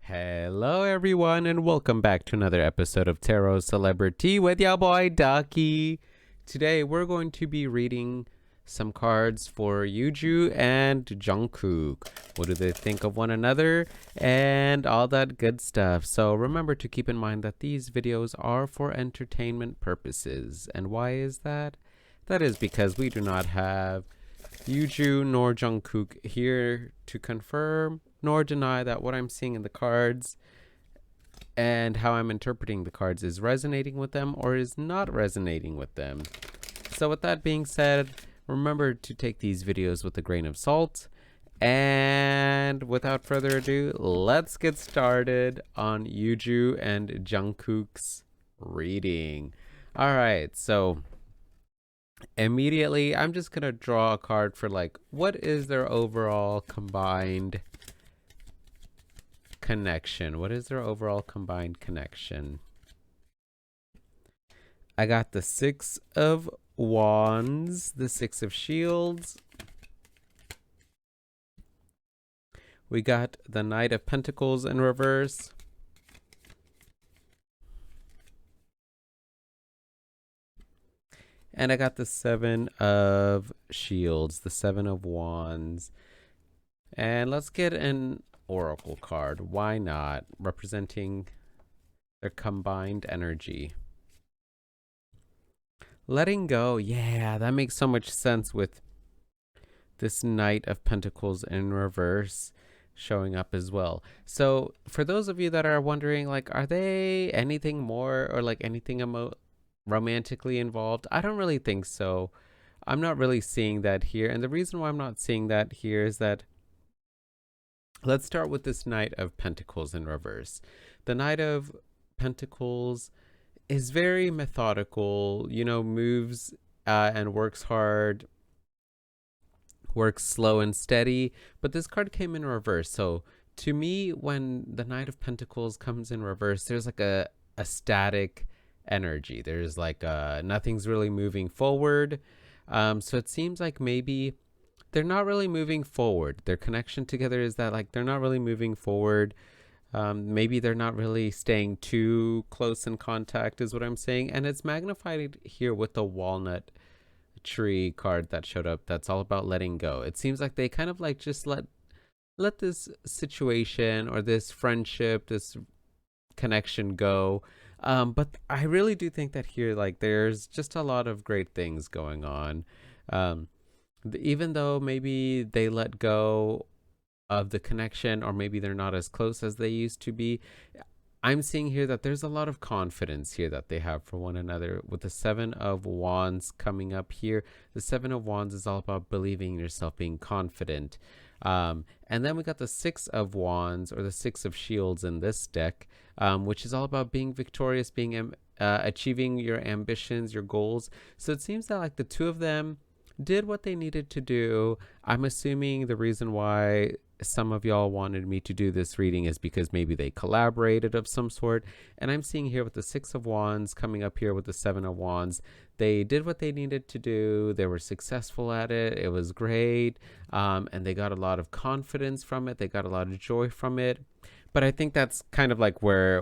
Hello, everyone, and welcome back to another episode of Tarot CelebriTEA with your boy Ducky. Today, we're going to be reading some cards for Yuju and Jungkook. What do they think of one another and all that good stuff? So remember to keep in mind that these videos are for entertainment purposes. And why is that? That is because we do not have Yuju nor Jungkook here to confirm nor deny that what I'm seeing in the cards and how I'm interpreting the cards is resonating with them or is not resonating with them. So with that being said, remember to take these videos with a grain of salt. And without further ado, let's get started on Yuju and Jungkook's reading. All right, so immediately I'm just gonna draw a card for like what is their overall combined connection. What is their overall combined connection? I got the Six of Wands, the Six of Shields. We got the Knight of Pentacles in reverse. And I got the Seven of Shields, the Seven of Wands. And let's get an Oracle card. Why not? Representing their combined energy. Letting go. Yeah, that makes so much sense with this Knight of Pentacles in reverse showing up as well. So for those of you that are wondering, like, are they anything more or like anything romantically involved? I don't really think so. I'm not really seeing that here. And the reason why I'm not seeing that here is that let's start with this Knight of Pentacles in reverse. The Knight of Pentacles is very methodical, you know, moves and works hard, works slow and steady. But this card came in reverse. So to me, when the Knight of Pentacles comes in reverse, there's like a static energy. There's like nothing's really moving forward. So it seems like maybe they're not really moving forward. Their connection together is that like they're not really moving forward. Maybe they're not really staying too close in contact is what I'm saying. And it's magnified here with the walnut tree card that showed up. That's all about letting go. It seems like they kind of like just let this situation or this friendship, this connection go. But I really do think that here, like, there's just a lot of great things going on. Even though maybe they let go of the connection or maybe they're not as close as they used to be, I'm seeing here that there's a lot of confidence here that they have for one another with the Seven of Wands coming up here. The Seven of Wands is all about believing in yourself, being confident. And then we got the Six of Wands or the Six of Shields in this deck, which is all about being victorious, being achieving your ambitions, your goals. So it seems that like the two of them did what they needed to do. I'm assuming the reason why some of y'all wanted me to do this reading is because maybe they collaborated of some sort. And I'm seeing here with the Six of Wands coming up here with the Seven of Wands, they did what they needed to do. They were successful at it. It was great. And they got a lot of confidence from it. They got a lot of joy from it. But I think that's kind of like where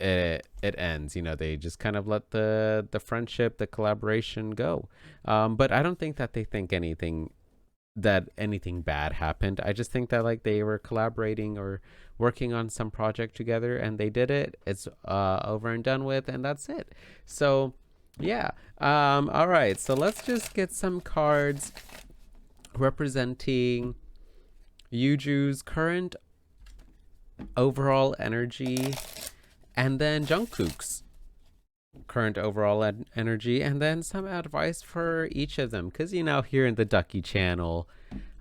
it ends. You know, they just kind of let the friendship, the collaboration go. But I don't think that they think anything bad happened. I just think that like they were collaborating or working on some project together and they did it. It's over and done with, and that's it. So yeah. All right. So let's just get some cards representing Yuju's current overall energy, and then Jungkook's current overall energy, and then some advice for each of them. Because, you know, here in the Ducky channel,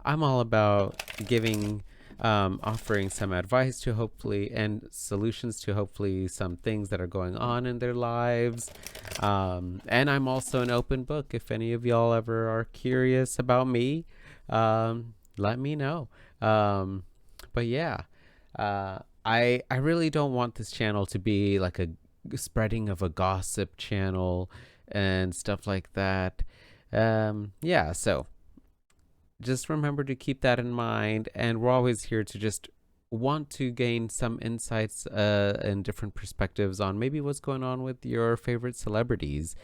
I'm all about giving, offering some advice to hopefully, and solutions to hopefully some things that are going on in their lives. And I'm also an open book. If any of y'all ever are curious about me, let me know. But yeah. I really don't want this channel to be like a spreading of a gossip channel and stuff like that. Yeah, so just remember to keep that in mind, and we're always here to just want to gain some insights and different perspectives on maybe what's going on with your favorite celebrities.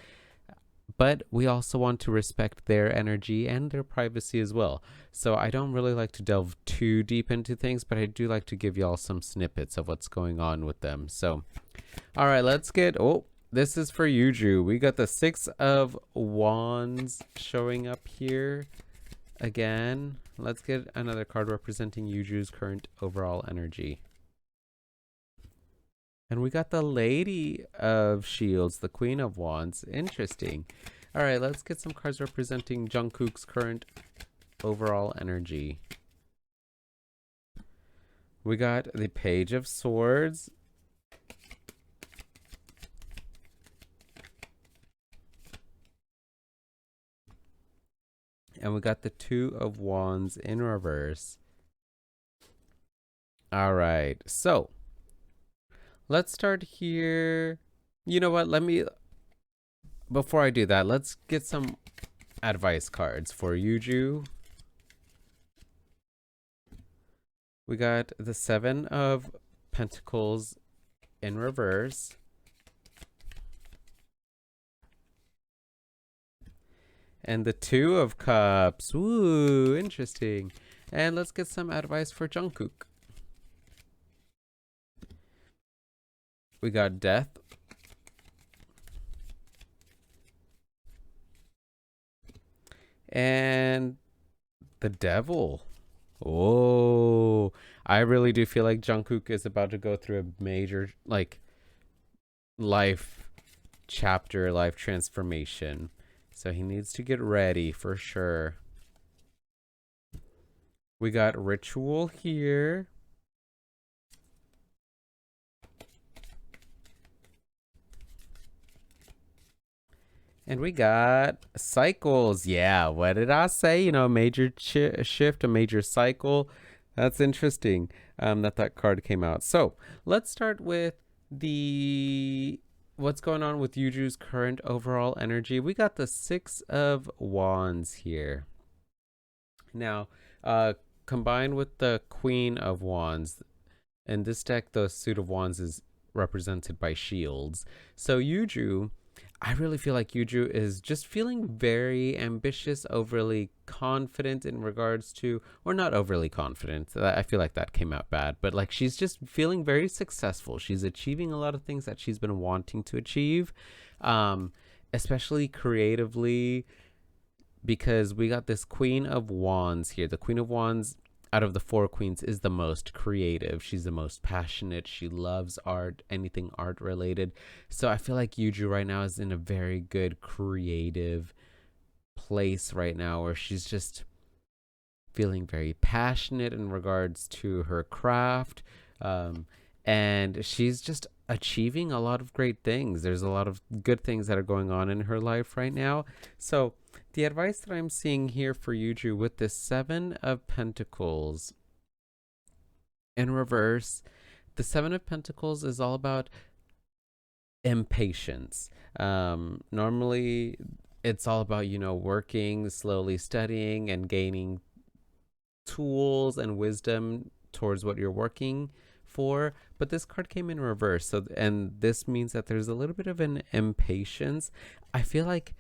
But we also want to respect their energy and their privacy as well. So I don't really like to delve too deep into things, but I do like to give y'all some snippets of what's going on with them. So, all right, let's get. Oh, this is for Yuju. We got the Six of Wands showing up here again. Let's get another card representing Yuju's current overall energy. And we got the Lady of Shields, the Queen of Wands. Interesting. All right, let's get some cards representing Jungkook's current overall energy. We got the Page of Swords. And we got the Two of Wands in reverse. All right, so let's start here. You know what? Before I do that, let's get some advice cards for Yuju. We got the Seven of Pentacles in reverse. And the Two of Cups. Ooh, interesting. And let's get some advice for Jungkook. We got Death. And the Devil. Oh, I really do feel like Jungkook is about to go through a major, like, life chapter, life transformation. So he needs to get ready for sure. We got Ritual here. And we got cycles. Yeah, what did I say? You know, a major shift, a major cycle. That's interesting that card came out. So let's start with what's going on with Yuju's current overall energy. We got the Six of Wands here. Now, combined with the Queen of Wands, in this deck, the Suit of Wands is represented by shields. So Yuju, I really feel like Yuju is just feeling very ambitious, overly confident in regards to, or not overly confident. I feel like that came out bad, but like she's just feeling very successful. She's achieving a lot of things that she's been wanting to achieve, especially creatively, because we got this Queen of Wands here. The Queen of Wands out of the four queens is the most creative. She's the most passionate. She loves art, anything art related. So I feel like Yuju right now is in a very good creative place right now, where she's just feeling very passionate in regards to her craft. And she's just achieving a lot of great things. There's a lot of good things that are going on in her life right now. So the advice that I'm seeing here for Yuju with the Seven of Pentacles in reverse, the Seven of Pentacles is all about impatience. Normally, it's all about, working, slowly studying and gaining tools and wisdom towards what you're working for. But this card came in reverse. And this means that there's a little bit of an impatience. I feel like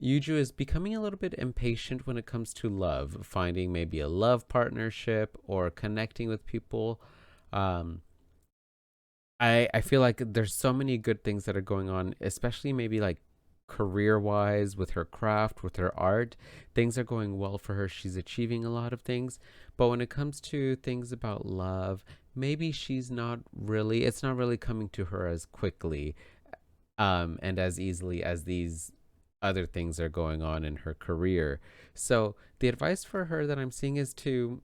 Yuju is becoming a little bit impatient when it comes to love, finding maybe a love partnership or connecting with people. I feel like there's so many good things that are going on, especially maybe like career-wise, with her craft, with her art. Things are going well for her. She's achieving a lot of things. But when it comes to things about love, maybe it's not really coming to her as quickly and as easily as these other things are going on in her career. So the advice for her that I'm seeing is to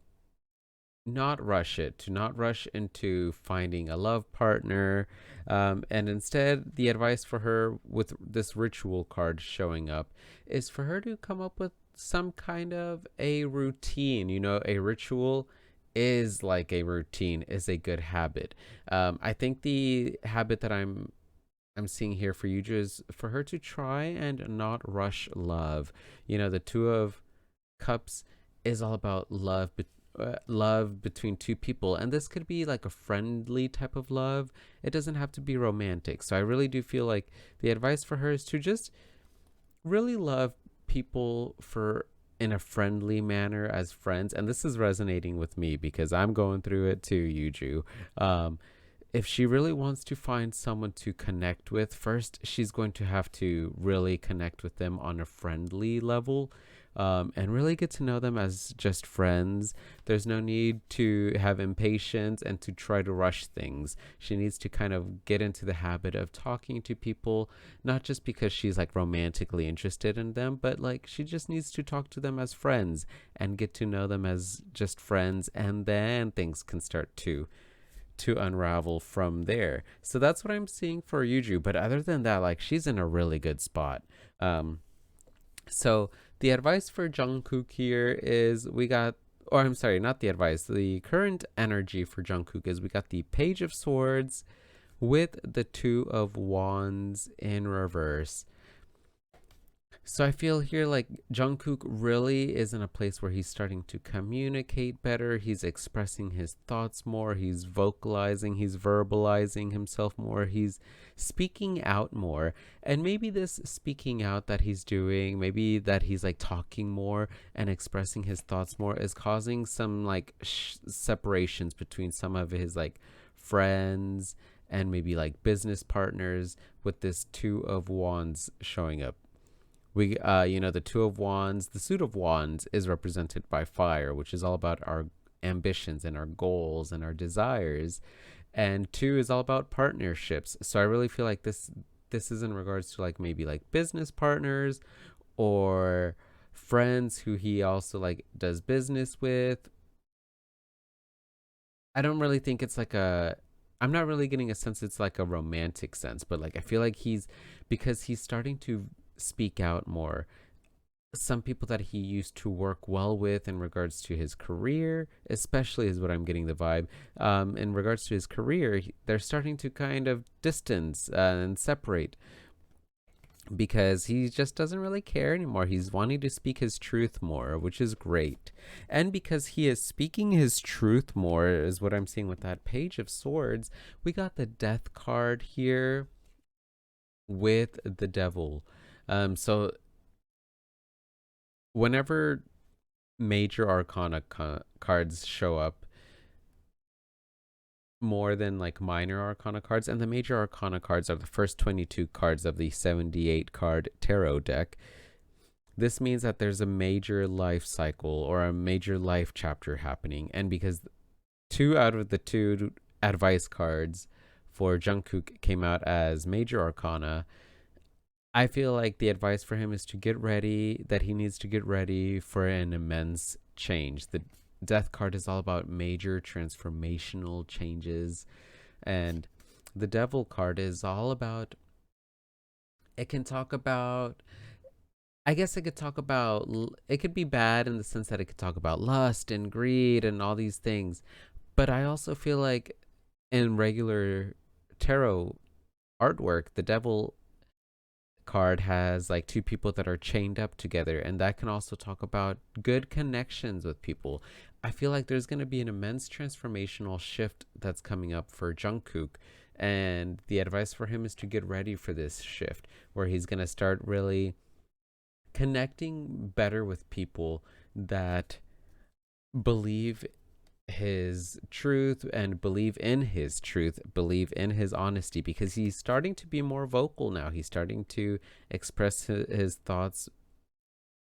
not rush into finding a love partner. And instead, the advice for her with this ritual card showing up is for her to come up with some kind of a routine. A ritual is like a routine, is a good habit. I think the habit that I'm seeing here for Yuju is for her to try and not rush love. The Two of Cups is all about love, love between two people, and this could be like a friendly type of love. It doesn't have to be romantic. So I really do feel like the advice for her is to just really love people for in a friendly manner as friends. And this is resonating with me because I'm going through it too, Yuju. um if she really wants to find someone to connect with, first she's going to have to really connect with them on a friendly level, and really get to know them as just friends. There's no need to have impatience and to try to rush things. She needs to kind of get into the habit of talking to people, not just because she's like romantically interested in them, but like she just needs to talk to them as friends and get to know them as just friends, and then things can start to unravel from there. So that's what I'm seeing for Yuju. But other than that, like she's in a really good spot. Um, so the advice for Jungkook here is we got, or I'm sorry, not the advice. The current energy for Jungkook is we got the Page of Swords with the Two of Wands in reverse. So I feel here like Jungkook really is in a place where he's starting to communicate better. He's expressing his thoughts more. He's vocalizing, he's verbalizing himself more. He's speaking out more. And maybe this speaking out that he's doing, maybe that he's like talking more and expressing his thoughts more is causing some like separations between some of his like friends and maybe like business partners with this Two of Wands showing up. We the Two of Wands, the suit of wands is represented by fire, which is all about our ambitions and our goals and our desires, and two is all about partnerships. So I really feel like this is in regards to like maybe like business partners or friends who he also like does business with. I don't really think it's like a, I'm not really getting a sense it's like a romantic sense, but like I feel like he's, because he's starting to speak out more. Some people that he used to work well with in regards to his career, especially, is what I'm getting the vibe. In regards to his career, they're starting to kind of distance and separate because he just doesn't really care anymore. He's wanting to speak his truth more, which is great. And because he is speaking his truth more, is what I'm seeing with that Page of Swords. We got the Death card here with the Devil. So whenever major arcana cards show up more than like minor arcana cards, and the major arcana cards are the first 22 cards of the 78 card tarot deck, this means that there's a major life cycle or a major life chapter happening. And because two out of the two advice cards for Jungkook came out as major arcana, I feel like the advice for him is to get ready, that he needs to get ready for an immense change. The Death card is all about major transformational changes, and the Devil card is all about, it can talk about, I guess it could talk about, it could be bad in the sense that it could talk about lust and greed and all these things. But I also feel like in regular tarot artwork, the Devil card has like two people that are chained up together, and that can also talk about good connections with people. I feel like there's going to be an immense transformational shift that's coming up for Jungkook, and the advice for him is to get ready for this shift where he's going to start really connecting better with people that believe his truth and believe in his truth, believe in his honesty, because he's starting to be more vocal now. He's starting to express his thoughts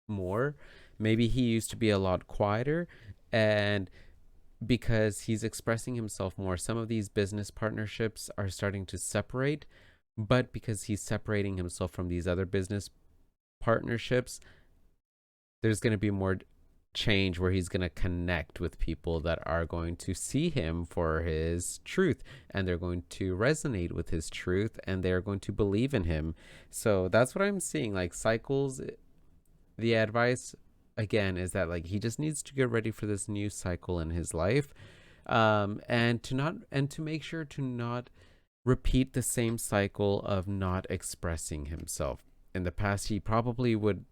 more. Maybe he used to be a lot quieter, and because he's expressing himself more, some of these business partnerships are starting to separate. But because he's separating himself from these other business partnerships, there's going to be more change where he's going to connect with people that are going to see him for his truth, and they're going to resonate with his truth, and they're going to believe in him. So that's what I'm seeing, like cycles. The advice again is that like he just needs to get ready for this new cycle in his life, and to make sure to not repeat the same cycle of not expressing himself. In the past, he probably would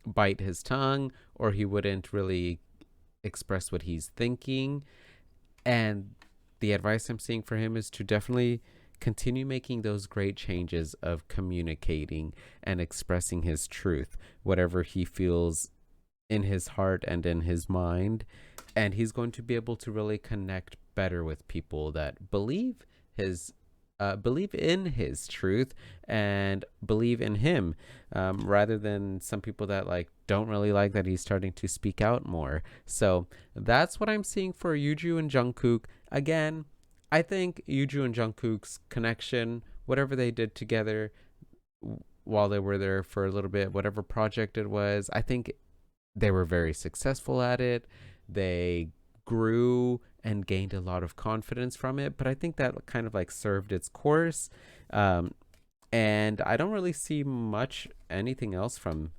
bite his tongue, or he wouldn't really express what he's thinking. And the advice I'm seeing for him is to definitely continue making those great changes of communicating and expressing his truth, whatever he feels in his heart and in his mind. And he's going to be able to really connect better with people that believe in his truth and believe in him, rather than some people that like don't really like that he's starting to speak out more. So that's what I'm seeing for Yuju and Jungkook. Again, I think Yuju and Jungkook's connection, whatever they did together while they were there for a little bit, whatever project it was, I think they were very successful at it. They grew and gained a lot of confidence from it, but I think that kind of like served its course. Um, and I don't really see much anything else from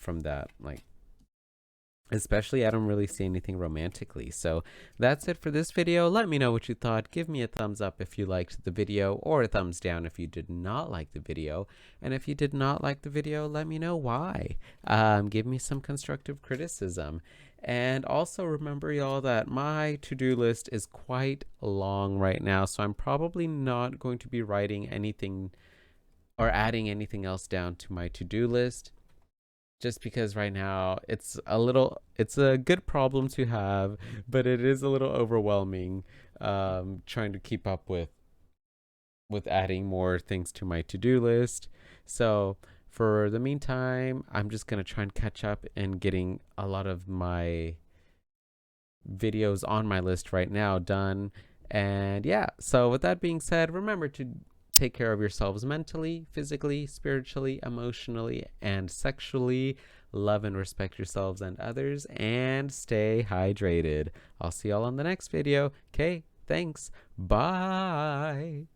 that. Like, especially I don't really see anything romantically. So that's it for this video. Let me know what you thought. Give me a thumbs up if you liked the video, or a thumbs down if you did not like the video. And if you did not like the video, let me know why. Give me some constructive criticism. And also remember, y'all, that my to-do list is quite long right now, so I'm probably not going to be writing anything or adding anything else down to my to-do list, just because right now it's a good problem to have, but it is a little overwhelming, trying to keep up with adding more things to my to-do list. So for the meantime, I'm just going to try and catch up in getting a lot of my videos on my list right now done. And yeah, so with that being said, remember to take care of yourselves mentally, physically, spiritually, emotionally, and sexually. Love and respect yourselves and others, and stay hydrated. I'll see y'all on the next video. Okay, thanks. Bye.